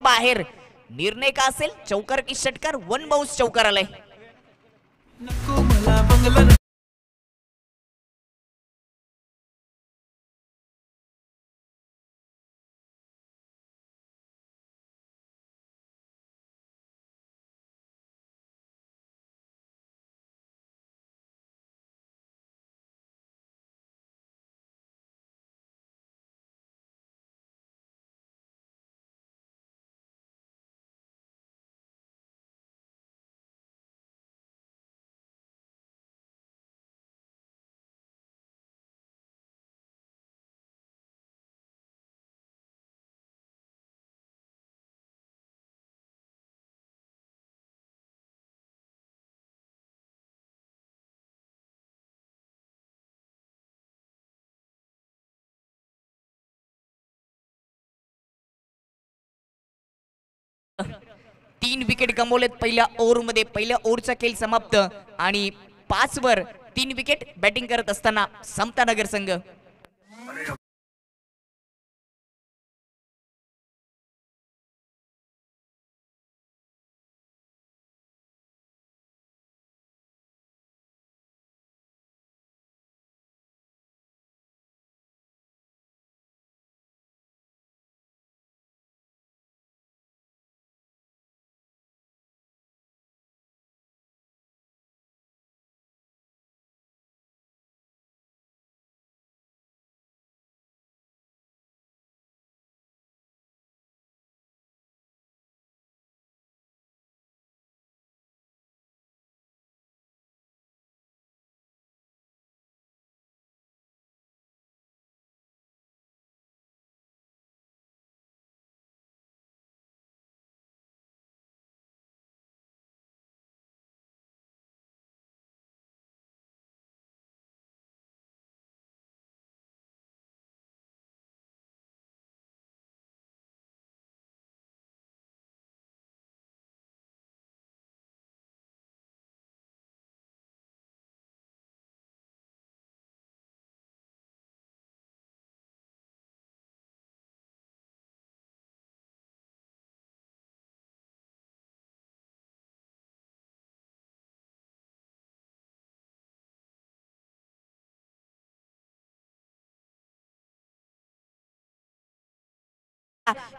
बाहेर निर्णय का असेल? चौकार की षटकार? वन बाउन्स चौकार आलाय. तीन विकेट गमावलेत पहिल्या ओव्हरमध्ये. पहिल्या ओव्हरचा खेळ समाप्त आणि 5 वर 3 विकेट बॅटिंग करत असताना समतानगर संघ.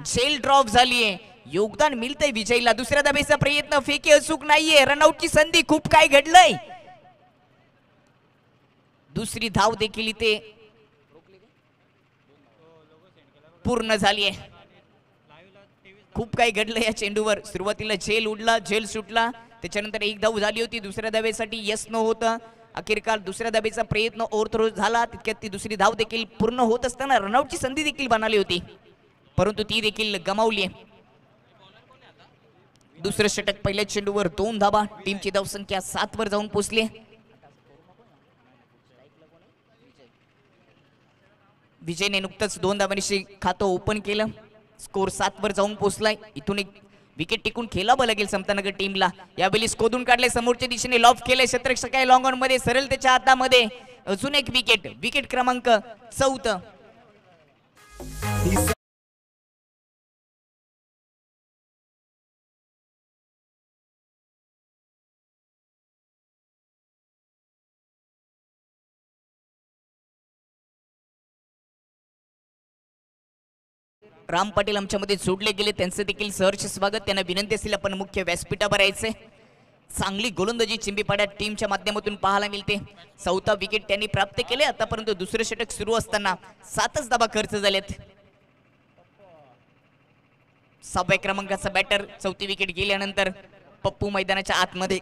झेल ड्रॉप झालीये. योगदान मिळतंय विजयला. दुसऱ्या धावेचा प्रयत्न, फेकी अचूक नाहीये. रनआउटची संधी. खूप काय घडलंय. दुसरी धाव देखील इथे पूर्ण झालीये. खूप काही घडलं या चेंडूवर. सुरुवातीला झेल उडला, झेल सुटला, त्याच्यानंतर एक धाव झाली होती. दुसऱ्या धावेसाठी यस न होतं. अखेरकार दुसऱ्या धावेचा प्रयत्न ओव्हरथ्रो झाला. तितक्यात ती दुसरी धाव देखील पूर्ण होत असताना रनआउटची संधी देखील बनाली होती, परंतु ती देखील गमावली. दुसरं षटक. पहिल्या चेंडूवर 2 धावा. टीमची धावसंख्या 7 वर जाऊन पोहोचली. विजयने नुकतंच 2 धावांनी खातं ओपन केलं. स्कोर 7 वर जाऊन पोहोचलाय. इथून एक विकेट टिकून खेळावं लागेल समतानगर टीमला. यावेळी शोधून काढले, समोरच्या दिशेने लॉफ केले. क्षेत्ररक्षक आहे लॉंग ऑन मध्ये, सरळ त्याच्या हातामध्ये. अजून एक विकेट. विकेट क्रमांक 4. राम पाटील आमच्यामध्ये जोडले गेले, त्यांचे देखील सहर्ष स्वागत. त्यांना विनंती असेल आपण मुख्य व्यासपीठावर यायचे. चांगली गोलंदाजी चिंबीपाडा टीमच्या माध्यमातून पाहायला मिळते. 4था विकेट त्यांनी प्राप्त केले. आतापर्यंत दुसरे षटक सुरू असताना 7च धावा खर्च झालेत. 6व्या क्रमांकाचा बॅटर. 4थी विकेट गेल्यानंतर पप्पू मैदानाच्या आतमध्ये.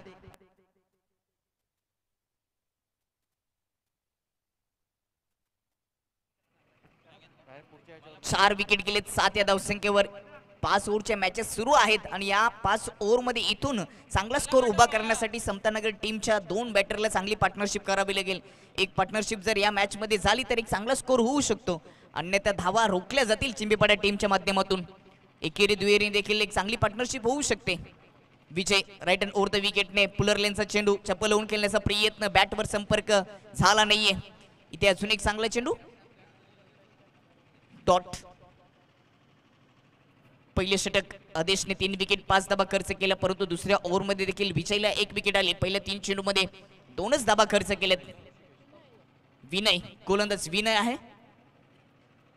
4 विकेट गेलेत 7 या धावसंख्येवर. 5 ओव्हरच्या मॅचेस सुरू आहेत आणि या 5 ओव्हरमध्ये इथून चांगला स्कोर उभा करण्यासाठी समतानगर टीमच्या 2 बॅटरला चांगली पार्टनरशिप करावी लागेल. एक पार्टनरशिप जर या मॅच मध्ये झाली तर एक चांगला स्कोर होऊ शकतो, अन्यथा धावा रोखल्या जातील चिंबीपाडा टीमच्या माध्यमातून. एकेरी दुहेरी देखील एक चांगली पार्टनरशिप होऊ शकते. Vijay right and over the विकेटने पुलर लेनचा चेंडू चप्पल लावून खेळण्याचा प्रयत्न, बॅटवर संपर्क झाला नाहीये. इथे अजून एक चांगला चेंडू. डॉट. पहिले षटक आदेशने 3 विकेट 5 धाबा खर्च केला, परंतु दुसऱ्या ओव्हरमध्ये देखील विजयला 1 विकेट आली. पहिल्या 3 चेंडूमध्ये 2च धाबा खर्च केलेत. विनय गोलंदाज विनय आहे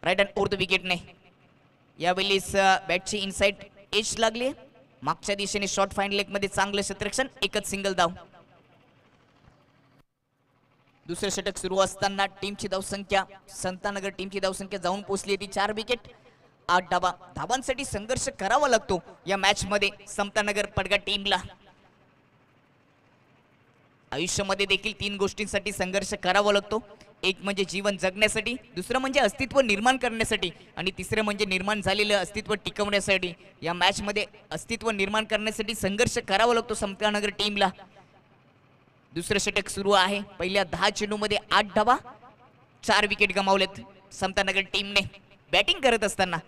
राईट हँड ओव्हर द विकेटने. यावेळेस बॅटची इनसाइड एज लागली. मागच्या दिशेने शॉर्ट फाईन लेग मध्ये चांगलं क्षेत्ररक्षण, एकच सिंगल धाव. दुसरे षटक सुरू असताना टीमची धावसंख्या संतानगर टीमची धावसंख्या जाऊन पोहोचली होती 4 विकेट 8 धाबा. धाबांसाठी संघर्ष करावा लागतो या मॅच मध्ये समतानगर पडगा टीमला. आयुष्यामध्ये देखील 3 गोष्टींसाठी संघर्ष करावा लागतो. एक म्हणजे जीवन जगण्यासाठी, दुसरं म्हणजे अस्तित्व निर्माण करण्यासाठी आणि तिसरं म्हणजे निर्माण झालेलं अस्तित्व टिकवण्यासाठी. या मॅच मध्ये अस्तित्व निर्माण करण्यासाठी संघर्ष करावा लागतो समतानगर टीमला. दुसरं षटक सुरू आहे. पहिल्या 10 चेंडूमध्ये 8 धाबा 4 विकेट गमावलेत समतानगर टीमने. बॅटिंग करत असताना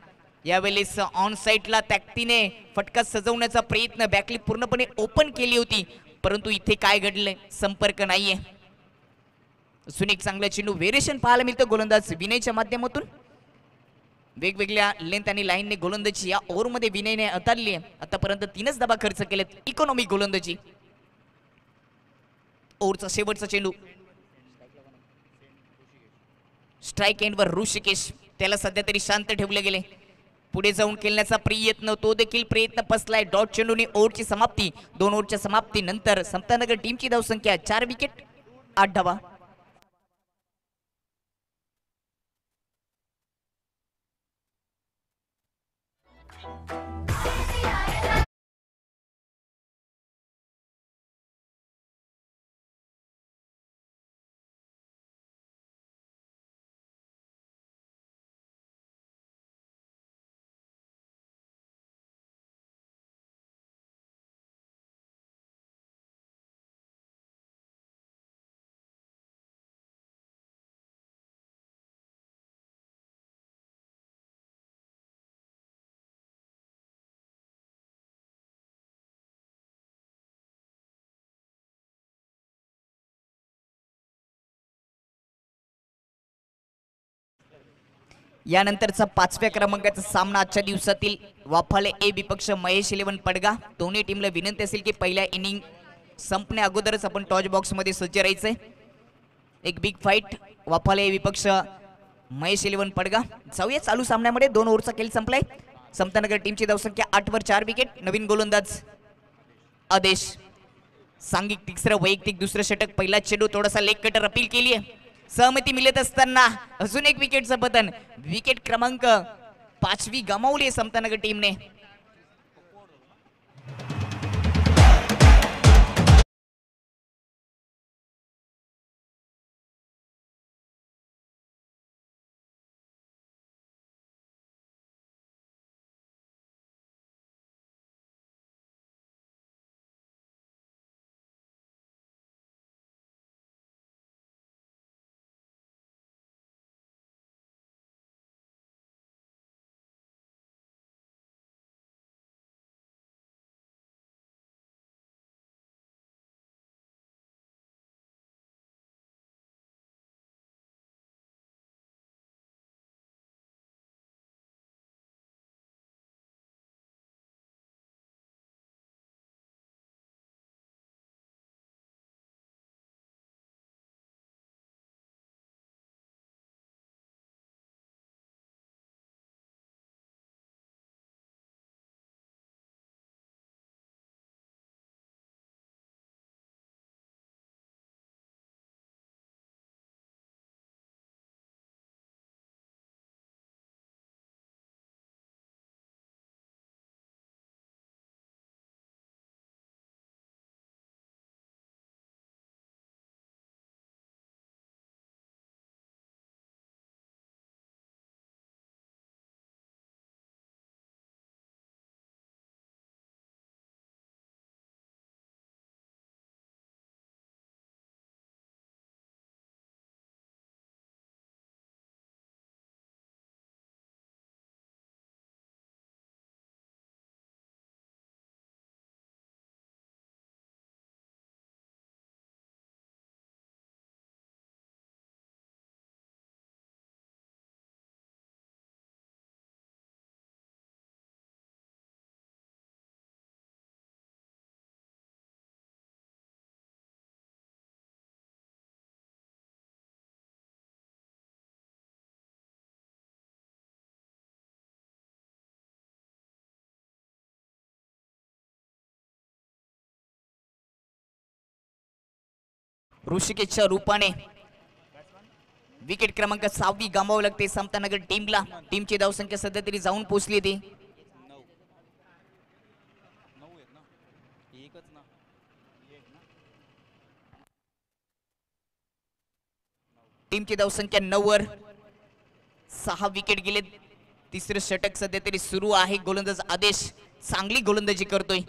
यावेळेस ऑन साईडला ताकदीने फटका सजवण्याचा प्रयत्न, बॅकलिप पूर्णपणे ओपन केली होती, परंतु इथे काय घडलंय, संपर्क नाहीये. अजून एक चांगला चेंडू व्हेरिएशन पाहायला मिळतं गोलंदाज विनयच्या माध्यमातून. वेगवेगळ्या लेंथ आणि लाईनने गोलंदाजी या ओव्हरमध्ये विनयने हाताळली आहे. आतापर्यंत 3च धाबा खर्च केलेत. इकॉनॉमी गोलंदाजी. ओव्हरचा शेवटचा चेंडू स्ट्राईक एंडवर ऋषिकेश, त्याला सध्या तरी शांत ठेवले गेले. पुढे जाऊन खेळण्याचा प्रयत्न, तो देखील प्रयत्न फसलाय. डॉट चेंडूने ओव्हरची समाप्ती. 2 ओव्हरच्या समाप्तीनंतर समतानगर टीमची धावसंख्या 4 विकेट 8 धाबा. यानंतरचा 5व्या क्रमांकाचा सामना आजच्या दिवसातील वाफाले ए विपक्ष महेश 11 पडगा. दोन्ही टीमला विनंती असेल की पहिल्या इनिंग संपण्या अगोदरच आपण टॉच बॉक्स मध्ये सज्ज राहायचंय. एक बिग फाईट वाफाले ए विपक्ष महेश 11 पडगा. जाऊया चालू सामन्यामध्ये. 2 ओव्हरचा खेळ संपलाय. समतानगर टीमची धावसंख्या 8 वर 4 विकेट. नवीन गोलंदाज आदेश. सांघिक तिसरं वैयक्तिक दुसरं षटक. पहिला चेंडू थोडासा लेग कटर अपील केली आहे. सहमती मिळत असताना अजून एक विकेटचं पतन. विकेट क्रमांक 5वी गमावली आहे समतानगर टीमने. ऋषिकेशच्या रूपाने विकेट क्रमांक 6 गमावं लागते समतानगर टीमला. टीमची धावसंख्या सध्या तरी जाऊन पोहोचली ती टीमची धावसंख्या 9 वर. 6 विकेट गेले. तिसरं षटक सध्या तरी सुरू आहे. गोलंदाज आदेश चांगली गोलंदाजी करतोय.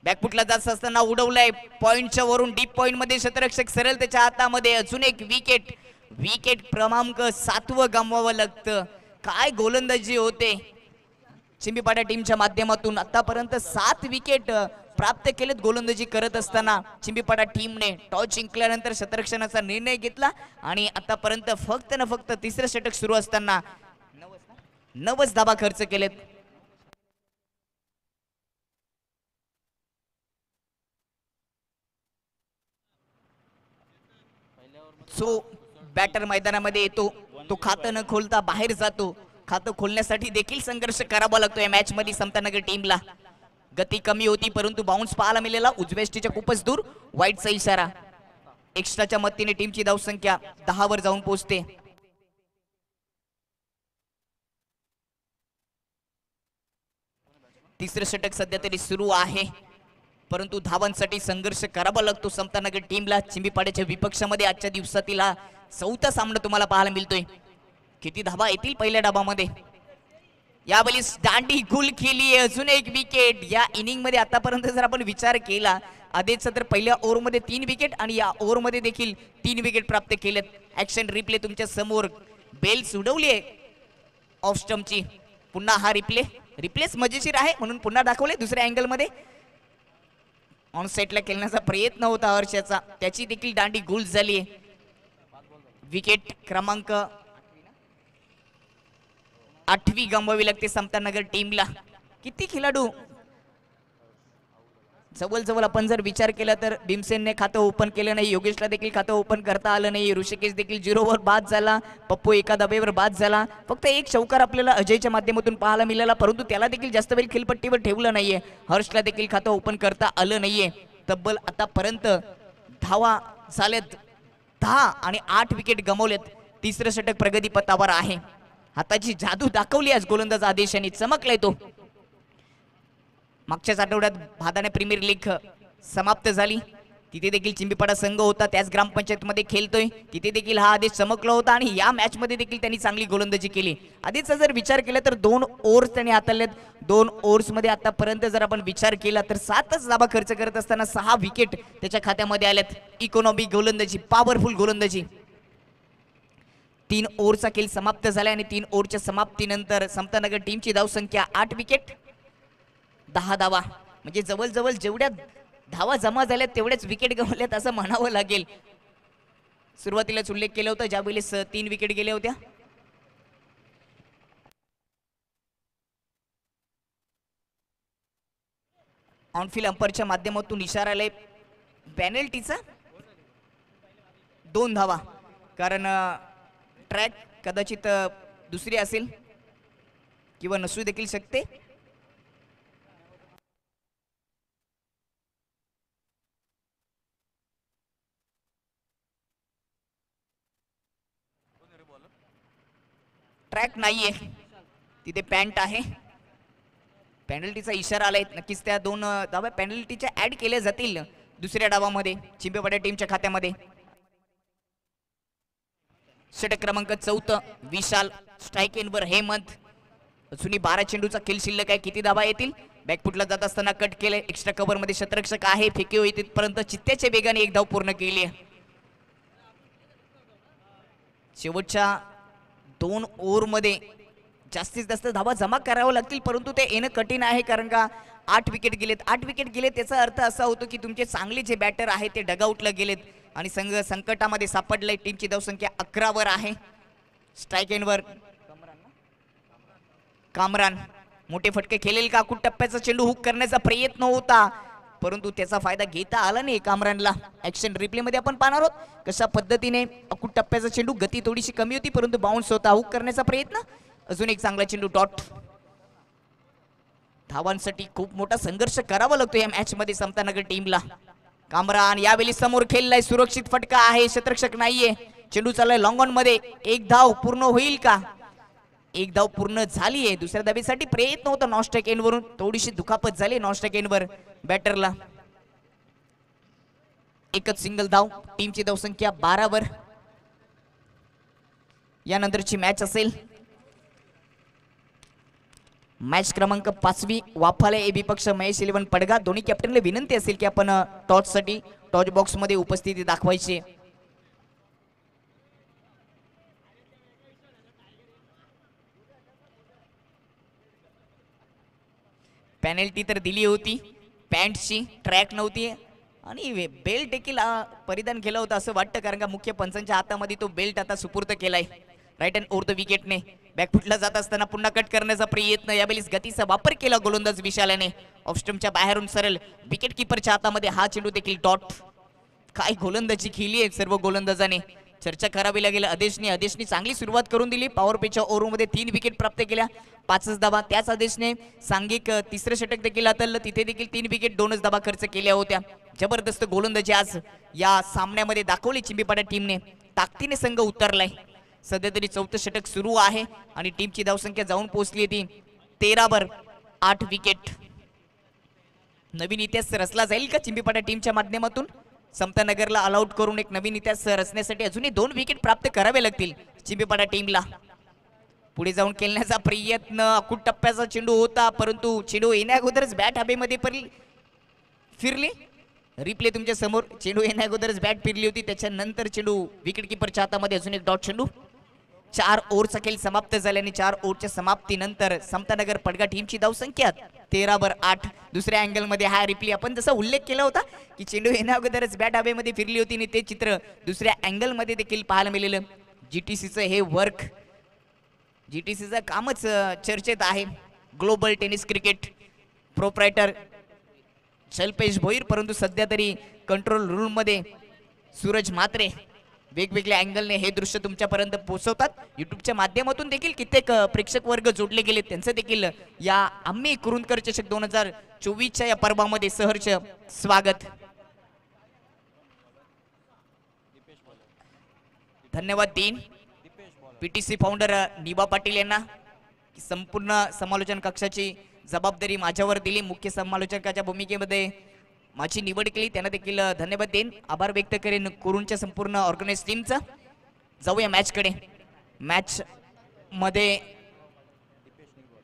बॅकफुटला जात असताना उडवलाय पॉइंटच्या वरून डीप पॉइंट मध्ये क्षेत्ररक्षक सरळ त्याच्या हातामध्ये. अजून एक विकेट. विकेट क्रमांक 7 गमवावं लागतं. काय गोलंदाजी होते चिंबीपाडा टीमच्या माध्यमातून. आतापर्यंत 7 विकेट प्राप्त केलेत गोलंदाजी करत असताना चिंबीपाडा टीमने. टॉस जिंकल्यानंतर क्षेत्ररक्षणाचा निर्णय घेतला आणि आतापर्यंत फक्त न फक्त तिसरं षटक सुरू असताना 9 धाबा खर्च केलेत. सो बॅटर मैदानामध्ये येतो. तो खातं न खोलता बाहेर जातो. खातं खोलण्यासाठी देखील संघर्ष करावा लागतो या मॅच मध्ये समतानगर टीमला. गती कमी होती परंतु बाउन्स पाहायला मिळाला उजव्या स्टीच्या खूपच दूर. वाईटचा इशारा. एक्स्ट्राच्या मदतीने टीमची धावसंख्या 10 वर जाऊन पोहोचते. तिसरं षटक सध्या तरी सुरू आहे परंतु धावांसाठी संघर्ष करावा लागतो समतानगर टीमला. चिंबीपाड्याच्या विपक्षामध्ये आजच्या दिवसातील हा 4था सामना तुम्हाला पाहायला मिळतोय. किती धावा येतील पहिल्या डाबामध्ये. यावेळी दांडी गुल केली. अजून एक विकेट. या इनिंग मध्ये आतापर्यंत जर आपण विचार केला आधीच तर पहिल्या ओव्हर मध्ये 3 विकेट आणि या ओव्हर मध्ये देखील 3 विकेट प्राप्त केलेत. ऍक्शन रिप्ले तुमच्या समोर. बेल्स उडवली आहे ऑफ स्टंपची. पुन्हा हा रिप्लेस मजेशीर आहे म्हणून पुन्हा दाखवले दुसऱ्या अँगल मध्ये. ऑन सेटला खेळण्याचा प्रयत्न होता हर्षाचा. त्याची देखील दांडी गुल झाली. विकेट क्रमांक 8 गमवावी लागते समतानगर टीमला. किती खेळाडू जवळ आपण जर विचार केला तर भीमसेनने खातं ओपन केलं नाही. योगेशला देखील खातं ओपन करता आलं नाही. ऋषिकेश देखील 0 वर बाद झाला. पप्पू एका धाब्यावर बाद झाला. फक्त एक चौकार आपल्याला अजयच्या माध्यमातून पाहायला मिळाला परंतु त्याला देखील जास्त वेळ खेळपट्टीवर ठेवलं नाहीये. हर्षला देखील खातं ओपन करता आलं नाहीये. तब्बल आतापर्यंत धावा झालेत 10 आणि 8 विकेट गमावलेत. तिसरं षटक प्रगती पथावर आहे. हाताची जादू दाखवली आज गोलंदाज आदेशाने. चमकलाय तो. मागच्याच आठवड्यात भादाने प्रीमियर लीग समाप्त झाली. तिथे देखील चिंबीपाडा संघ होता. त्याच ग्रामपंचायत मध्ये खेळतोय. तिथे देखील हा आदेश चमकला होता आणि या मॅच मध्ये देखील त्यांनी चांगली गोलंदाजी केली. आधीचा जर विचार केला तर 2 ओव्हर्स त्यांनी हाताळलेत. 2 ओव्हर्स मध्ये आतापर्यंत जर आपण विचार केला तर 7च धाबा खर्च करत असताना 6 विकेट त्याच्या खात्यामध्ये आल्यात. इकॉनॉमी गोलंदाजी, पॉवरफुल गोलंदाजी. 3 ओव्हरचा खेळ समाप्त झाला आणि 3 ओव्हरच्या समाप्तीनंतर समतानगर टीमची धावसंख्या 8 विकेट 10 धावा. म्हणजे जवळ जेवढ्या धावा जमा झाल्यात तेवढ्याच विकेट गमावल्यात असं म्हणावं लागेल. सुरुवातीलाच उल्लेख केला होता ज्यावेळेस 3 विकेट गेल्या होत्या. ऑनफिल्ड अंपरच्या माध्यमातून इशारा आलाय पेनल्टीचा. 2 धावा. कारण ट्रॅक कदाचित दुसरी असेल किंवा नसू देखील शकते. ट्रॅक नाहीये तिथे पॅन्ट आहे. पेनल्टीचा इशारा आलाय. नक्कीच त्या 2 धावा पेनल्टीच्या ऍड केल्या जातील दुसऱ्या डावामध्ये चिंबीपाडा टीमच्या खात्यामध्ये. षटक क्रमांक 4 विशाल. Strike Enver Hemant. अजूनही 12 चेंडूचा खेळ शिल्लक आहे. किती धावा येतील. बॅकफुटला जात असताना कट केलंय. एक्स्ट्रा कव्हर मध्ये क्षेत्ररक्षक आहे. फेकी होई तिथपर्यंत चित्त्याच्या वेगाने 1 धाव पूर्ण केली आहे. शेवटच्या 2 ओव्हर मध्ये जास्तीत जास्त धावा जमा कराव्या लागतील परंतु ते येणं कठीण आहे कारण का 8 विकेट गेलेत. 8 विकेट गेलेत त्याचा अर्थ असा होतो की तुमचे चांगले जे बॅटर आहेत ते डगआउटला गेलेत आणि संघ संकटामध्ये सापडलाय. टीमची धावसंख्या 11 वर आहे. स्ट्राईक एंडवर कामरान मोठे फटके खेळेल का. अकुट टप्प्याचा चेंडू हुक करण्याचा प्रयत्न होता परंतु त्याचा फायदा घेता आला नाही कामरानला. ऍक्शन रिप्ले मध्ये आपण पाहणार आहोत कशा पद्धतीने अकुट टप्प्याचा चेंडू. गती थोडीशी कमी होती परंतु बाउन्स होता. हुक करण्याचा प्रयत्न. अजून एक चांगला चेंडू डॉट. धावांसाठी खूप मोठा संघर्ष करावा लागतो या मॅच मध्ये समतानगर टीमला. कामरान यावेळी समोर खेळलाय, सुरक्षित फटका आहे, क्षेत्ररक्षक नाहीये. चेंडू चाललाय लॉंग ऑन मध्ये. एक धाव पूर्ण होईल का? एक धाव पूर्ण झालीये. दुसऱ्या धावेसाठी प्रयत्न होता नॉस्ट्राइक एंड वरून, थोडीशी दुखापत झाली नॉस्ट्राइक एंड वर बॅटरला. एकच सिंगल धाव, टीमची धावसंख्या 12 वर. यानंतरची मॅच असेल मॅच क्रमांक 5वी वाफाले एबी पक्ष महेश 11 पडगा. दोन्ही कॅप्टनला विनंती असेल की आपण टॉस साठी टॉस बॉक्स मध्ये उपस्थिती दाखवायची. पेनल्टी तर दिली होती, पॅन्टची ट्रॅक नव्हती आणि बेल्ट देखील परिधान केला होता असं वाटतं, कारण का मुख्य पंचांच्या हातामध्ये तो बेल्ट आता सुपूर्द केलाय. राईट हँड ओव्हर द विकेटने बॅकफुटला जात असताना पुन्हा कट करण्याचा प्रयत्न. यावेळेस गतीचा वापर केला गोलंदाज विशालाने. ऑफस्टम्पच्या बाहेरून सरळ विकेट किपरच्या हातामध्ये हा चेंडू देखील डॉट. काय गोलंदाजी केली आहे सर्व गोलंदाजाने. चर्चा करावी लागेल आदेशने चांगली सुरुवात करून दिली. पॉवर प्लेच्या ओव्हरमध्ये 3 विकेट प्राप्त केल्या, 5च धावा. त्याच आदेशने सांघिक तिसरं षटक देखील हाताळलं, तिथे देखील 3 विकेट 2च धावा खर्च केल्या होत्या. जबरदस्त गोलंदाजी आज या सामन्यामध्ये दाखवली चिंबीपाडा टीमने. ताकदीने संघ उतरलाय. सध्या तरी 4थं षटक सुरू आहे आणि टीमची धावसंख्या जाऊन पोहोचली ती 13 वर. 8 विकेट. नवीन इतिहास रचला जाईल का चिंबीपाडा टीमच्या माध्यमातून? समतानगरला ऑलआउट करून एक नवीन इतिहास रचण्यासाठी अजूनही 2 विकेट प्राप्त करावे लागतील चिंबीपाडा टीमला. पुढे जाऊन खेळण्याचा प्रयत्न, अकुट टप्प्याचा चेंडू होता, परंतु चेंडू येण्याअगोदरच बॅट हवेमध्ये फिरली. रिप्ले तुमच्या समोर. चेंडू येण्याअगोदरच बॅट फिरली होती, त्याच्यानंतर चेंडू विकेट किपरच्या हातामध्ये. अजून एक डॉट चेंडू. 4 ओव्हरचा खेळ समाप्त झाल्याने 4 ओव्हरच्या समाप्तीनंतर समतानगर पडगा टीमची धावसंख्या 13 वर 8. दुसऱ्या अँगल मध्ये हा रिप्ले आपण जसा उल्लेख केला होता की चेंडू येण्याअगोदरच बॅट हवेमध्ये फिरली होती आणि ते चित्र दुसऱ्या अँगल मध्ये देखील पाहायला मिळालं. जीटीसीचं हे वर्क, जीटीसीचं कामच चर्चेत आहे. Global tennis cricket proprietor Shalpesh Bhoir, परंतु सध्या तरी कंट्रोल रूम मध्ये सूरज म्हात्रे वेगवेगळ्या अँगलने हे दृश्य तुमच्यापर्यंत पोहोचवतात. युट्यूबच्या माध्यमातून देखील कित्येक प्रेक्षक वर्ग जोडले गेले, त्यांचं देखील या आम्ही कुरुंदकर चषक 2024च्या या पर्वामध्ये सहर्ष स्वागत. धन्यवाद देईन पीटीसी फाउंडर निबा पाटील यांना. संपूर्ण समालोचन कक्षाची जबाबदारी माझ्यावर दिली, मुख्य समालोचकाच्या भूमिकेमध्ये माझी निवड केली, त्यांना देखील धन्यवाद देईन. आभार व्यक्त करेन कुरुंच्या संपूर्ण ऑर्गनाइज टीमचा. जाऊया मॅच कडे. मॅच मध्ये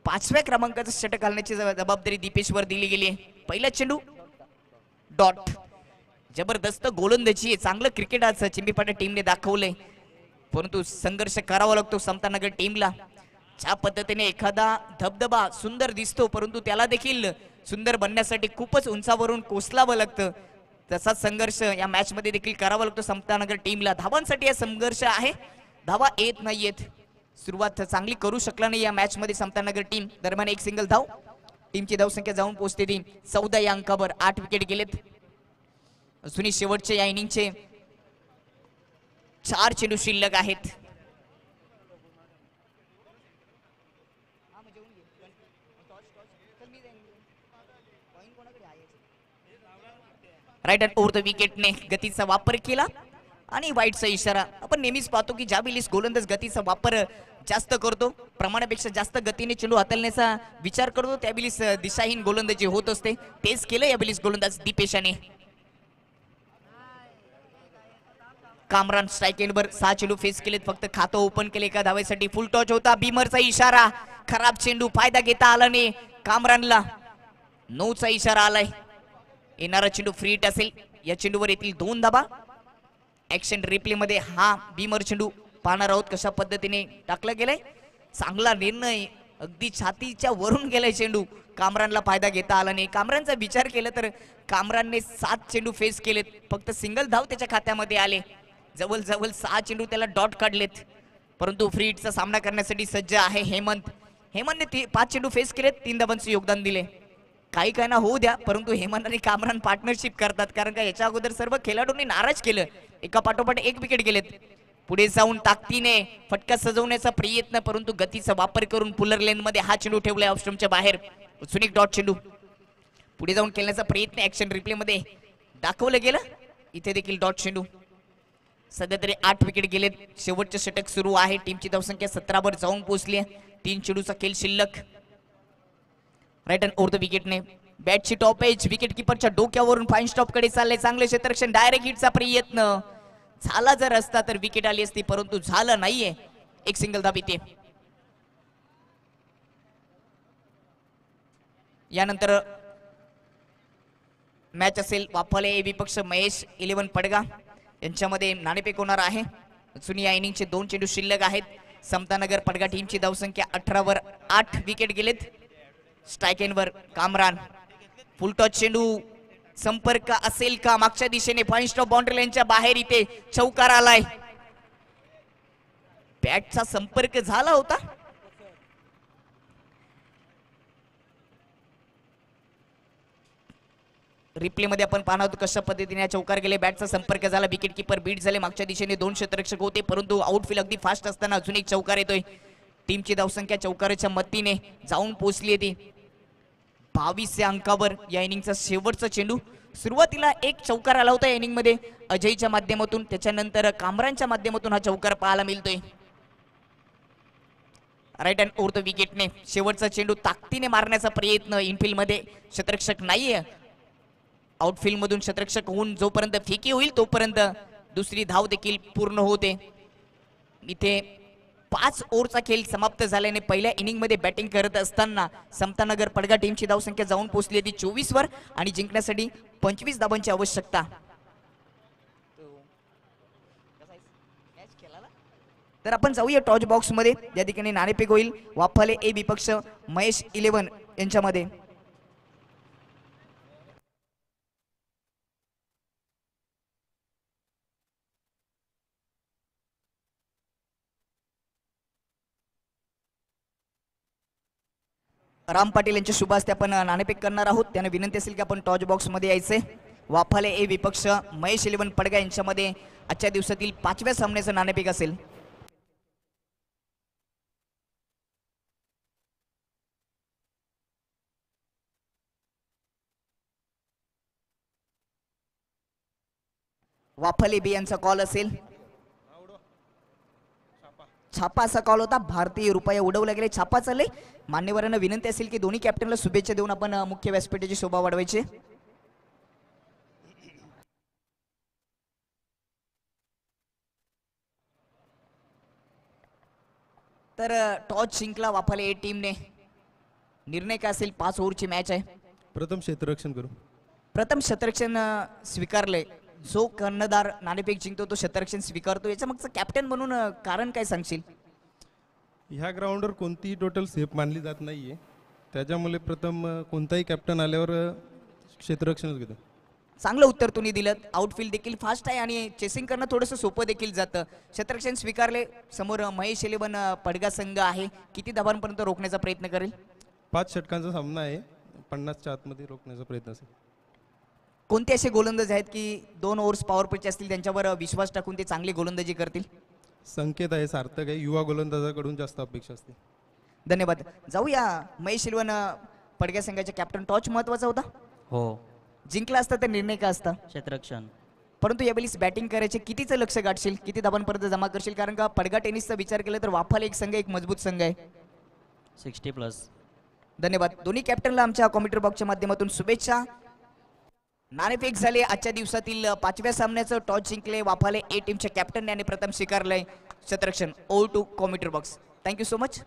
5व्या क्रमांकाचं षटक घालण्याची जबाबदारी दीपेशवर दिली गेली आहे. पहिला चेंडू डॉट. जबरदस्त गोलंदाजी आहे, चांगलं क्रिकेट आज चिंबीपाडा टीमने दाखवलंय, परंतु संघर्ष करावा लागतो समतानगर टीमला. ज्या पद्धतीने एखादा धबधबा सुंदर दिसतो, परंतु त्याला देखील सुंदर बनण्यासाठी खूपच उंचावरून कोसलावं लागतं, तसाच संघर्ष या मॅच मध्ये देखील करावा लागतो समतानगर टीमला. धावांसाठी हा संघर्ष आहे, धावा येत नाहीयेत. सुरुवात चांगली करू शकला नाही या मॅच मध्ये समतानगर टीम. दरम्यान एक सिंगल धाव. टीमची धावसंख्या जाऊन पोहोचते ती 14 या अंकावर. 8 विकेट गेलेत. अजूनही शेवटचे या इनिंगचे 4 चेंडू शिल्लक आहेत. राईट हँड ओव्हर द विकेटने गतीचा वापर केला आणि वाईटचा इशारा. आपण नेहमीच पाहतो की ज्या वेळेस गोलंदाज गतीचा वापर जास्त करतो, प्रमाणापेक्षा जास्त गतीने चेंडू हाताळण्याचा विचार करतो, त्यावेळेस दिशाहीन गोलंदाजी होत असते. तेच केलं यावेळेस गोलंदाज दीपेशाने. कामरान स्ट्राइक एंडवर 6 चेंडू फेस केलेत, फक्त खातं ओपन केले एका धावेसाठी. फुल टॉच होता, बीमरचा इशारा. खराब चेंडू, फायदा घेता आला नाही कामरानला. 9चा इशारा आलाय. येणारा चेंडू फ्री हिट असेल. या चेंडूवर येतील 2 धाबा. ऍक्शन रिप्ले मध्ये हा बीमर चेंडू पाहणार आहोत कशा पद्धतीने टाकला गेलाय. चांगला निर्णय, अगदी छातीच्या वरून गेलाय चेंडू. कामरानला फायदा घेता आला नाही. कामरानचा विचार केला तर कामरानने 7 चेंडू फेस केलेत, फक्त सिंगल धाव त्याच्या खात्यामध्ये आले. जवळ 6 चेंडू त्याला डॉट काढलेत, परंतु फ्री हिटचा सामना करण्यासाठी सज्ज आहे हेमंत. हेमंतने 5 चेंडू फेस केलेत, 3 धावांचे योगदान दिले. काही काय ना होऊ द्या, परंतु हेमंत आणि कामरान पार्टनरशिप करतात, कारण का याच्या अगोदर सर्व खेळाडूंनी नाराज केलं. एका पाठोपाठ 1 विकेट गेलेत. पुढे जाऊन ताकदीने फटका सजवण्याचा प्रयत्न, परंतु गतीचा वापर करून पुलर लेन मध्ये हा चेंडू ठेवलाय ऑफस्टम्पच्या बाहेर. सुनिक डॉट चेंडू. पुढे जाऊन खेळण्याचा प्रयत्न ऍक्शन रिप्ले मध्ये दाखवलं गेलं. इथे देखील डॉट चेंडू. सध्या तरी 8 विकेट गेलेत. शेवटचे षटक सुरू आहे. टीमची धावसंख्या 17 वर जाऊन पोहोचली आहे. 3 चेंडूचा खेळ शिल्लक. राईट अँड ओव्हर द विकेटने बॅटची टॉप एज विकेट किपरच्या डोक्यावरून फाईन स्टॉप कडे चाललंय. चांगले क्षेत्ररक्षण. डायरेक्ट हिटचा प्रयत्न झाला जर असता तर विकेट आली असती, परंतु झालं नाहीये. एक सिंगल धाव येते. यानंतर मॅच असेल वाफाले विपक्ष महेश 11 पडगा यांच्यामध्ये नाणेफेक होणार आहे. अजून या इनिंगचे 2 चेंडू शिल्लक आहेत. समतानगर पडगा टीमची धावसंख्या 18 वर 8 विकेट गेलेत. स्ट्राईक एंडवर कामरान. फुल टॉस चेंडू. संपर्क असेल का? मागच्या दिशेने फाईन स्टॉप बाउंड्री लाईनच्या बाहेर इथे चौकार आलाय. बॅटचा संपर्क झाला होता. रिप्ले मध्ये आपण पाहणार आहोत कशा पद्धतीने चौकार गेले. बॅटचा संपर्क झाला. विकेट किपर बीट झाले. मागच्या दिशेने 2 क्षेत्ररक्षक होते, परंतु आउटफील्ड अगदी फास्ट असताना अजून एक चौकार येतोय. टीमची धावसंख्या चौकाराच्या मदतीने जाऊन पोहोचली ती 22 या अंकावर. या इनिंगचा शेवटचा चेंडू. सुरुवातीला एक चौकार आला होता या इनिंग मध्ये अजयच्या माध्यमातून. त्याच्यानंतर कामरानच्या माध्यमातून हा चौकार पाहायला मिळतोय. राईट अँड ओव्हर द विकेटने शेवटचा चेंडू ताकदीने मारण्याचा प्रयत्न. इनफिल्ड मध्ये क्षेत्ररक्षक नाहीये. आउटफील्ड मधून क्षेत्ररक्षक होऊन जोपर्यंत फेकी होईल तोपर्यंत दुसरी धाव देखील पूर्ण होते. इथे 5 ओव्हरचा खेळ समाप्त झाल्याने पहिल्या इनिंग मध्ये बॅटिंग करत असताना समतानगर पडगा टीमची धावसंख्या जाऊन पोहोचली होती 24 वर आणि जिंकण्यासाठी 25 धावांची आवश्यकता. तर आपण जाऊया टॉच बॉक्स मध्ये. या ठिकाणी नाणेफेक होईल वाफाले ए विपक्ष महेश 11 यांच्यामध्ये. राम पाटील यांच्या शुभ हस्ते आपण नाणेफेक करणार आहोत. त्यांना विनंती असेल की आपण टॉच बॉक्स मध्ये यायचे. वाफाले ए विपक्ष महेश 11 पडगा यांच्यामध्ये आजच्या दिवसातील 5व्या सामन्याचं नाणेफेक असेल. वाफाले बी यांचा कॉल असेल. छापा असा कॉल होता. भारतीय रुपये उडवले गेले. छापा चालले. मान्यवरांना विनंती असेल की दोन्ही कॅप्टनला शुभेच्छा देऊन आपण मुख्य व्यासपीठाची शोभा वाढवायची. तर टॉस जिंकला वाफाले ए टीमने. निर्णय काय असेल? 5 ओव्हरची मॅच आहे. प्रथम क्षेत्ररक्षण करू. प्रथम क्षेत्ररक्षण स्वीकारले. जो कर्णधार नाणेफेक जिंकतो तो क्षेत्ररक्षण स्वीकारतो. याच्या मागचं कॅप्टन म्हणून कारण काय सांगशील? ह्या ग्राउंडवर कोणतीही टोटल सेफ मानली जात नाहीये, त्याच्यामुळे प्रथम कोणताही कॅप्टन आल्यावर क्षेत्ररक्षणच घेतो. चांगलं उत्तर तुम्ही दिलं. आउटफील्ड देखील फास्ट आहे आणि चेसिंग करणं थोडंसं सोपं देखील जातं. क्षेत्ररक्षण स्वीकारले. समोर महेश 11 पडगा संघ आहे. किती धावांपर्यंत रोखण्याचा प्रयत्न करेल? 5 षटकांचा सामना आहे. 50च्या आतमध्ये रोखण्याचा प्रयत्न असेल. कोणते असे गोलंदाज आहेत की 2 ओव्हर्स पॉवर पिच असतील त्यांच्यावर विश्वास टाकून ते चांगली गोलंदाजी करतील? संकेत आहे, सार्थक आहे. युवा गोलंदाजाकडून जास्त अपेक्षा असते. धन्यवाद. जाऊया महेश 11 पडग्या संघाच्या कॅप्टन. टॉच महत्वाचा होता. हो. जिंकला असता तर निर्णय का असता? क्षेत्ररक्षण. परंतु यावेळी बॅटिंग करायचे. कितीचं लक्ष गाठशील? किती धावांपर्यंत जमा करशील? कारण का पडगा टेनिसचा विचार केला तर वाफाले एक संघ एक मजबूत संघ आहे. 60+. धन्यवाद. दोन्ही कॅप्टनला आमच्या कॉमेंट्री बॉक्सच्या माध्यमातून शुभेच्छा. नाणेफेक झाले. आजच्या दिवसातील 5व्या सामन्याचं टॉस जिंकले वाफाले ए टीमच्या कॅप्टन यांनी प्रथम स्वीकारलंय क्षेत्ररक्षण. Over to commentary box. Thank you so much.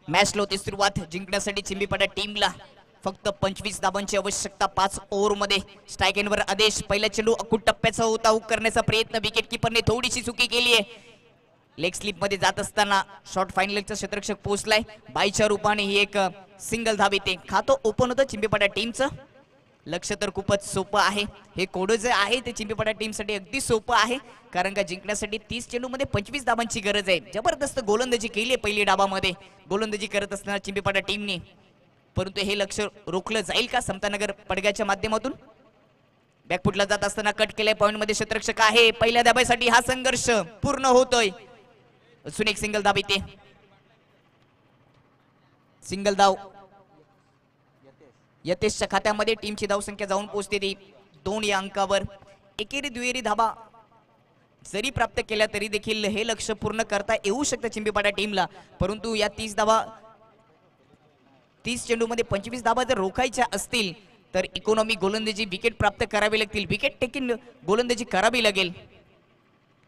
मॅचला होती सुरुवात. जिंकण्यासाठी चिंबीपाडा टीमला फक्त 25 धाबांची आवश्यकता 5 ओव्हरमध्ये. स्ट्राईक एंडवर आदेश. पहिला चेंडू अकुट टप्प्याचा होता. आऊट करण्याचा प्रयत्न विकेट किपरने थोडीशी चुकी केली आहे. लेग स्लिप मध्ये जात असताना शॉर्ट फायनलचा क्षेत्ररक्षक पोहोचलाय. बाईच्या रूपाने ही एक सिंगल धाब येते. खातो ओपन होतं चिंबीपाडा टीमचं. लक्ष तर खूपच सोपं आहे. हे कोड जे आहे ते चिंबीपाडा टीमसाठी अगदी सोपं आहे, कारण का जिंकण्यासाठी 30 चेंडूमध्ये 25 धाबांची गरज आहे. जबरदस्त गोलंदाजी केली आहे पहिली डाबामध्ये गोलंदाजी करत असताना चिंबीपाडा टीमने, परंतु हे लक्ष रोखलं जाईल का समतानगर पडग्याच्या माध्यमातून. बॅकफुटला जात असताना कट केलाय. पॉइंट मध्ये क्षेत्ररक्षक आहे. पहिल्या धाब्यासाठी हा संघर्ष पूर्ण होतोय. अजून एक सिंगल धाब येते. सिंगल धाव यतेशच्या खात्यामध्ये. टीमची धावसंख्या जाऊन पोहोचते ती 2 या अंकावर. एकेरी दुहेरी धाबा जरी प्राप्त केल्या तरी देखील हे लक्ष पूर्ण करता येऊ शकतं चिंबीपाडा टीमला, परंतु या 30 चेंडूमध्ये 25 धाबा जर रोखायच्या असतील तर इकॉनॉमी गोलंदाजी विकेट प्राप्त करावी लागतील. विकेट टेकिंग गोलंदाजी करावी लागेल.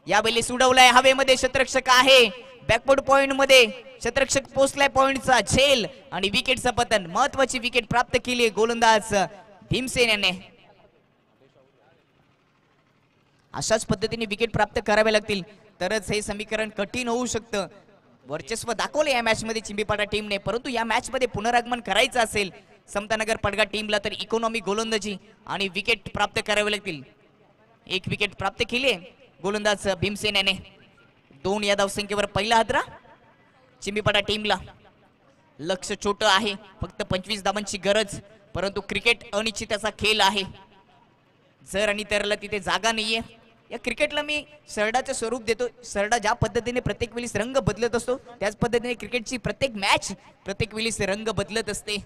यावेळी सुडवलाय हवेमध्ये क्षेत्ररक्षक आहे. बॅकवर्ड पॉइंट मध्ये क्षेत्ररक्षक पोहोचलाय. पॉइंटचा झेल आणि विकेटचं पतन. महत्वाची विकेट प्राप्त केली गोलंदाज भीमसेन याने. अशाच पद्धतीने विकेट प्राप्त करावे लागतील तरच हे समीकरण कठीण होऊ शकतं. वर्चस्व दाखवले या मॅच मध्ये चिंबीपाडा टीमने, परंतु या मॅच मध्ये पुनरागमन करायचं असेल समतानगर पडगा टीमला तर इकॉनॉमी गोलंदाजी आणि विकेट प्राप्त करावे लागतील. एक विकेट प्राप्त केली गोलंदाज भीमसेन याने. 2 या धावसंख्येवर पहिला हादरा चिंबीपाडा टीमला. लक्ष छोटं आहे. फक्त 25 धाबांची गरज, परंतु क्रिकेट अनिश्चिततेचा खेळ आहे. जर आणि तरला तिथे जागा नाहीये. या क्रिकेटला मी सरडाचं स्वरूप देतो. सरडा ज्या पद्धतीने प्रत्येक वेळी रंग बदलत असतो त्याच पद्धतीने क्रिकेटची प्रत्येक मॅच प्रत्येक वेळी रंग बदलत असते.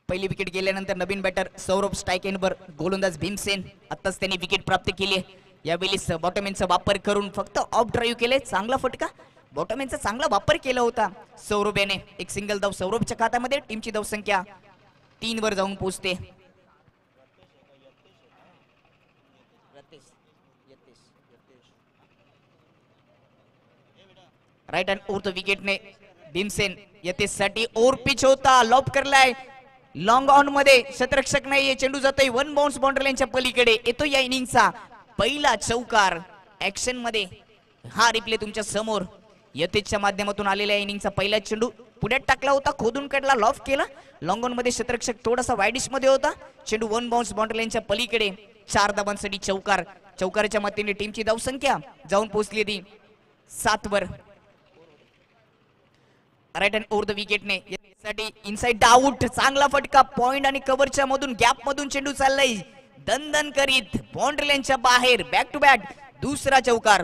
पहिली विकेट गेल्यानंतर नवीन बॅटर सौरभ स्ट्राईक एंडवर. गोलंदाज भीमसेन आताच त्यांनी विकेट प्राप्त केली आहे. यावेळी बॉटमॅनचा वापर करून फक्त ऑफ ड्राईव्ह केले. चांगला फटका. बॉटमॅनचा चांगला वापर केला होता सौरभ याने. एक सिंगल धाव सौरभच्या खात्यामध्ये. टीमची धावसंख्या 3 वर जाऊन पोहोचते. राईट हँड ओव्हर द विकेटने भीमसेन यतेशसाठी ओव्हर पिच होता. लॉब करलाय लॉंग ऑन मध्ये. क्षेत्ररक्षक नाहीये. चेंडू जातोय 1 बाउन्स बाउंड्री लाईनच्या पलीकडे. येतो या इनिंगचा पहिला चौकार ऍक्शन मध्ये. हा रिप्ले तुमच्या समोर. यतेशच्या माध्यमातून आलेल्या इनिंगचा पहिला चेंडू पुढ्यात टाकला होता. खोदून काढला. लॉफ केला. लॉंग ऑन मध्ये क्षेत्ररक्षक थोडासा वाईडिश मध्ये होता. चेंडू 1 बाउन्स बाउंड्री लाईनच्या पलीकडे. 4 धाबांसाठी चौकार. चौकाराच्या मदतीने टीमची धावसंख्या जाऊन पोहोचली ती 7 वर. राईट हँड ओव्हर द विकेटने साठी इनसाइड आउट. चांगला फटका. पॉइंट आणि कव्हरच्या मधून गॅप मधून चेंडू चाललाय दणदण करीत बाउंड्री लाईनच्या बाहेर. बॅक टू बॅक दुसरा चौकार.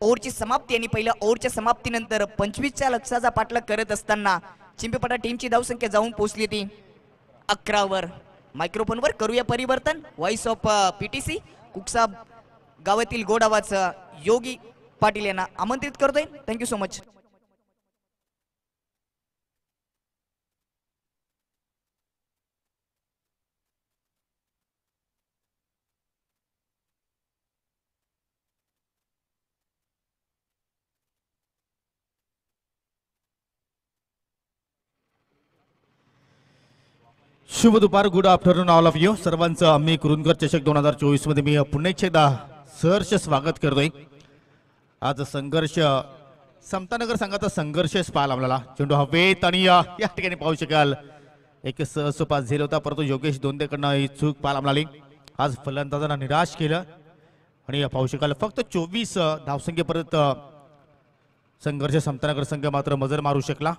ओव्हरची समाप्ती आणि पहिल्या ओव्हरच्या समाप्तीनंतर 25च्या लक्ष्याचा पाठलाग करत असताना चिंबीपाडा टीमची धावसंख्या जाऊन पोहोचली ती 11 वर. मायक्रोफोनवर करूया परिवर्तन. व्हॉइस ऑफ पीटीसी कुकसा गावातील गोड आवाज योगी पाटील यांना आमंत्रित करतोय. Thank you so much. शुभ दुपार. Good afternoon all of you. सर्वांचं मी कुरुंदकर चषक 2024 मध्ये मी पुन्हा एकदा सहर्ष स्वागत करतोय. आज संघर्ष समतानगर संघाचा संघर्ष पाहायला आपल्याला. चेंडू हवेत आणि या ठिकाणी पाहू शकाल एक सहसोपा झेल होता, परंतु योगेश दोंदेकडनं ही चूक पाहायला मिळाली. आज फलंदाजांना निराश केलं आणि पाहू शकाल फक्त 24 धावसंख्येपर्यंत संघर्ष समतानगर संघ मात्र मजर मारू शकला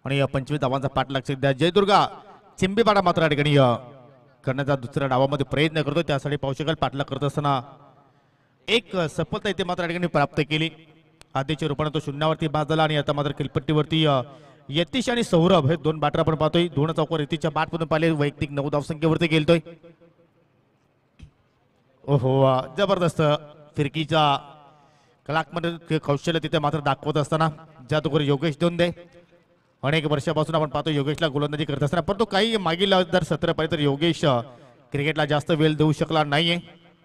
आणि 25 धावांचा पाठलाग सध्या जयदुर्गा चिंबीपाडा मात्र या ठिकाणी करण्याचा दुसऱ्या डावामध्ये प्रयत्न करतो. त्यासाठी पाहू शकाल पाठलाग करत असताना एक सफलता इथे मात्र या ठिकाणी प्राप्त केली. आधीच्या रूपाने तो शून्यावरती बाद झाला आणि आता मात्र खेळपट्टीवरती यतीश आणि सौरभ हे दोन बॅटर आपण पाहतोय. दोन चौकार यतीशच्या बॅटमधून पाहिले. वैयक्तिक 9 धावसंख्येवरती गेलतोय. ओहो जबरदस्त फिरकीचा कलाकमध्ये कौशल्य तिथे मात्र दाखवत असताना जादूगर योगेश दोंदे. अनेक वर्षापासून आपण पाहतो योगेशला गोलंदाजी करत असताना, परंतु काही मागील जर सत्र पाहिजे तर योगेश क्रिकेटला जास्त वेळ देऊ शकला नाहीये.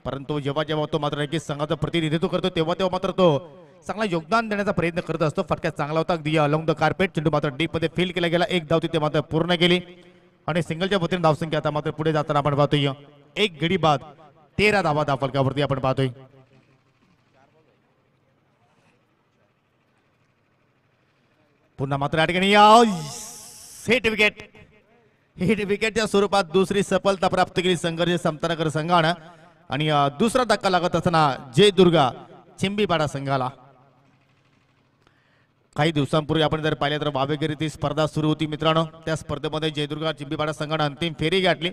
परंतु जेव्हा जेव्हा तो मात्र नक्कीच संघाचं प्रतिनिधित्व करतो तेव्हा तेव्हा मात्र तो चांगला योगदान देण्याचा प्रयत्न करत असतो. फटक्यात चांगला होता अगदी अलॉंग द कार्पेट. चेंडू मात्र डीप मध्ये फील केला गेला. एक धाव तिथे मात्र पूर्ण केली आणि सिंगलच्या वतीने धावसंख्या आता मात्र पुढे जाताना आपण पाहतोय एक गडी बाद 13 धावा धावफलकावरती आपण पाहतोय. पुन्हा मात्र या ठिकाणी हिट विकेटच्या स्वरूपात दुसरी सफलता प्राप्त केली संघर्ष समतानगर संघानं. आणि दुसरा धक्का लागत असताना जय दुर्गा चिंबीपाडा संघाला. काही दिवसांपूर्वी आपण जर पाहिलं तर वावेगिरी ती स्पर्धा सुरू होती मित्रांनो. त्या स्पर्धेमध्ये जयदुर्गा चिंबीपाडा संघानं अंतिम फेरी गाठली.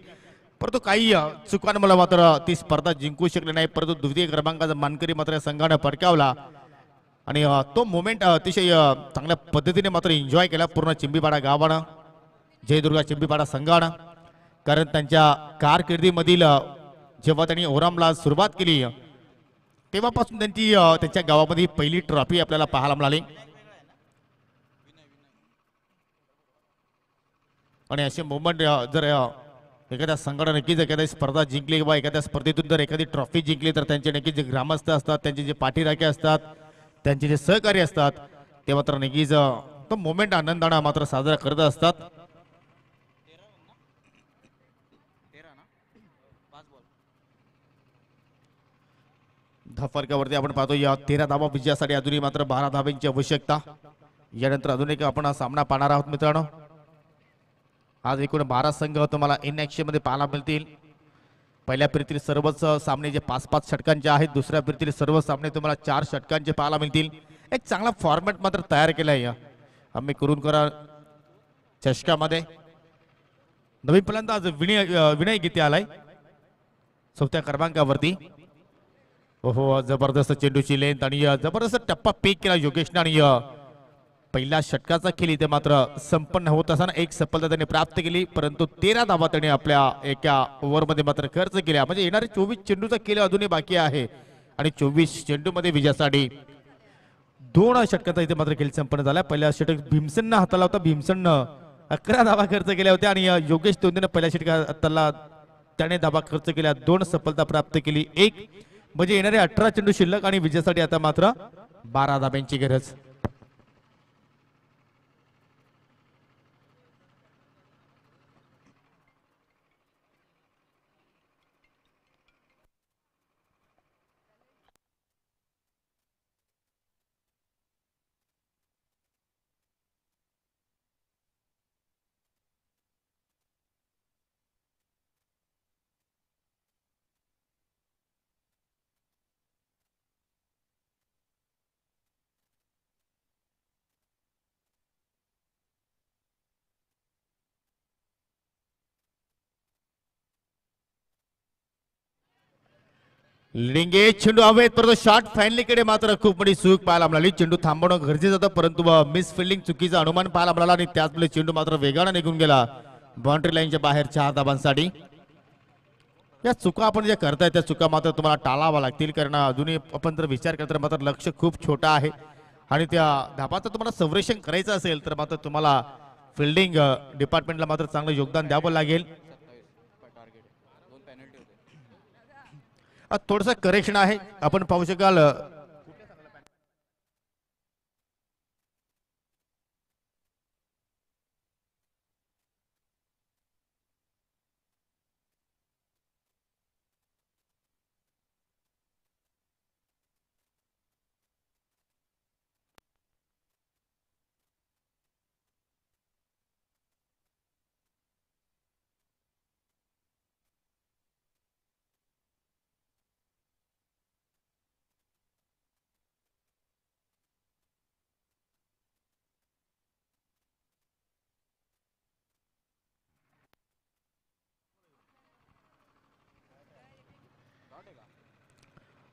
परंतु काही चुकांमुळे मात्र ती स्पर्धा जिंकू शकली नाही. परंतु द्वितीय क्रमांकाचा मानकरी मात्र संघानं पटकावला आणि तो मोमेंट अतिशय चांगल्या पद्धतीने मात्र एन्जॉय केला पूर्ण चिंबीपाडा गावानं, जयदुर्गा चिंबीपाडा संघानं. कारण त्यांच्या कारकिर्दीमधील जेव्हा त्यांनी ओरामला सुरुवात केली तेव्हापासून त्यांची त्यांच्या गावामध्ये पहिली ट्रॉफी आपल्याला पाहायला मिळाली. आणि असे मोमेंट जर एखाद्या संघाने नक्कीच एखादी स्पर्धा जिंकली किंवा एखाद्या स्पर्धेतून जर एखादी ट्रॉफी जिंकली तर त्यांचे नक्कीच जे ग्रामस्थ असतात, त्यांचे जे पाठीराखे असतात, त्यांचे जे सहकारी असतात ते मात्र नक्कीच तो मोमेंट आनंदाने मात्र साजरा करत असतात. धावफलकावरती आपण पाहतो या 13 धावा विजयासाठी अजूनही मात्र 12 धावांची आवश्यकता. यानंतर अजून एक आपण सामना पाहणार आहोत मित्रांनो. आज एकूण 12 संघ तुम्हाला इन ऍक्शन मध्ये पाहायला मिळतील. पहिल्या फेरीतील सर्वच सामने जे 5-5 षटकांचे आहेत, दुसऱ्या फेरीतील सर्व सामने तुम्हाला 4 षटकांचे पाहायला मिळतील. एक चांगला फॉर्मॅट मात्र तयार केला आहे आम्ही कुरुंदकर चषकामध्ये. नवीन फलंदाज विनय गीते आलाय 4थ्या क्रमांकावरती. ओहो जबरदस्त चेंडूची लेंथ आणि जबरदस्त टप्पा पेक केला योगेशने आणि पहिल्या षटकाचा खेळ इथे मात्र संपन्न होत असताना एक सफलता त्यांनी प्राप्त केली. परंतु 13 धावा त्यांनी आपल्या एका ओव्हरमध्ये मात्र खर्च केल्या. म्हणजे येणारे 24 चेंडूचा खेळ अजूनही बाकी आहे आणि 24 चेंडूमध्ये विजयासाठी 2 षटकाचा इथे मात्र खेळ संपन्न झाला. पहिल्या षटक भीमसननं हाताला होता. भीमसननं 11 धावा खर्च केल्या होत्या आणि योगेश दोंदेनं पहिल्या षटकात हाताला त्याने धावा खर्च केल्या. 2 सफलता प्राप्त केली. एक म्हणजे येणारे 18 चेंडू शिल्लक आणि विजयासाठी आता मात्र 12 धाब्यांची गरज. लिंगे चेंडू हवेत परंतु शॉट फायनलीकडे मात्र खूप मोठी चूक पाहायला मिळाली. चेंडू थांबवणं गरजेचं होतं परंतु मिस फिल्डिंग चुकीचा अनुमान पाहायला मिळाला आणि त्याचमुळे चेंडू मात्र वेगाने निघून गेला बाउंड्री लाईनच्या बाहेर 4 धाबांसाठी. या चुका आपण ज्या करताय त्या चुका मात्र तुम्हाला टाळावा लागतील कारण अजूनही आपण जर विचार केला तर मात्र लक्ष खूप छोटा आहे आणि त्या धाबाचं तुम्हाला संरक्षण करायचं असेल तर मात्र तुम्हाला फिल्डिंग डिपार्टमेंटला मात्र चांगलं योगदान द्यावं लागेल. थोडस करेक्शन आहे आपण पाहू शकाल.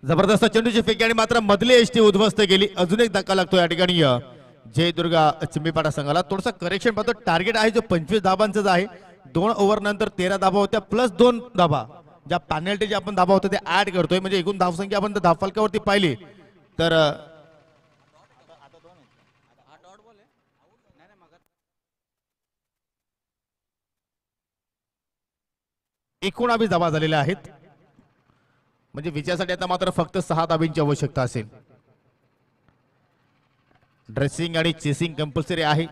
जबरदस्त चेंडूची फेकी आणि मात्र मधली एसटी उद्ध्वस्त केली. अजून एक धक्का लागतो या ठिकाणी जयदुर्गा चिंबीपाडा संघाला. थोडंसं करेक्शन पाहतो, टार्गेट आहे जो 25 धाबांचाच आहे. 2 ओव्हर नंतर 13 धाबा होत्या प्लस 2 धाबा, ज्या पॅनल्टी जे आपण धाबा होतो ते ऍड करतोय. म्हणजे एकूण धावसंख्या आपण धावफलकावरती पाहिली तर एकूण 20 धाबा झालेल्या आहेत. म्हणजे विजयासाठी आता मात्र फक्त 6 धाबींची आवश्यकता असेल. ड्रेसिंग आणि चेसिंग कंपल्सरी आहे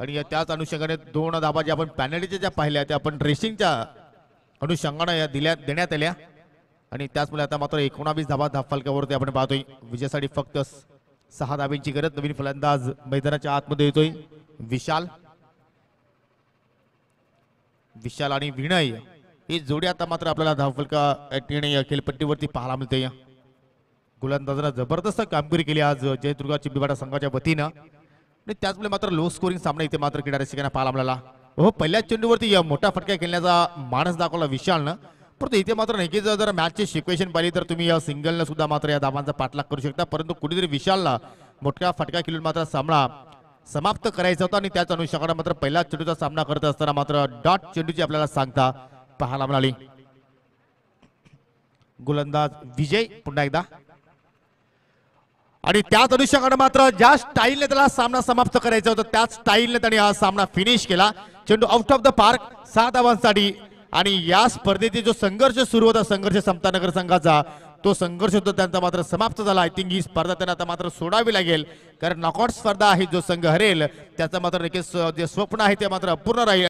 आणि त्याच अनुषंगाने 2 धाबा ज्या आपण पॅनल्टीच्या ज्या पाहिल्या त्या आपण ड्रेसिंगच्या अनुषंगाने या देण्यात आल्या आणि त्याचमुळे आता मात्र 19 धाबा धावफलकावरती आपण पाहतोय. विजयासाठी फक्त 6 धाबींची गरज. नवीन फलंदाज मैदानाच्या आतमध्ये येतोय विशाल आणि विनय ही जोडी आता मात्र आपल्याला धावफलका खेळपट्टीवरती पाहायला मिळते. गोलंदाजांना जबरदस्त कामगिरी केली आज जयदुर्गा चिंबीपाडा संघाच्या वतीनं आणि त्याचमुळे मात्र लो स्कोरिंग सामना इथे मात्र क्रीडा रसिकांना पाहायला मिळाला. हो, पहिल्याच चेंडूवरती मोठा फटका खेळण्याचा मानस दाखवला विशालनं, परंतु इथे मात्र नक्कीच जर मॅचची सिक्वेशन पाहिली तर तुम्ही या सिंगलनं सुद्धा मात्र या धावांचा पाठलाग करू शकता. परंतु कुठेतरी विशालला मोठा फटका खेळून मात्र सामना समाप्त करायचा होता आणि त्याच अनुषंगाने मात्र पहिल्या चेंडूचा सामना करत असताना मात्र डॉट चेंडूची आपल्याला सांगता पाहायला मिळाली. गोलंदाज विजय पुन्हा एकदा आणि त्याच अनुषंगाने मात्र ज्या स्टाईलने त्याला सामना समाप्त करायचा होता त्याच स्टाईलने त्याने हा सामना फिनिश केला. चेंडू आउट ऑफ द पार्क 6 धावांसाठी आणि या स्पर्धेतील जो संघर्ष सुरू होता संघर्ष समतानगर संघाचा तो संघर्ष होता त्यांचा मात्र समाप्त झाला. आय थिंक ही स्पर्धा त्यांना आता मात्र सोडावी लागेल कारण नॉकआउट स्पर्धा आहे. जो संघ हरेल त्याचा मात्र नक्कीच जे स्वप्न आहे ते मात्र अपूर्ण राहील.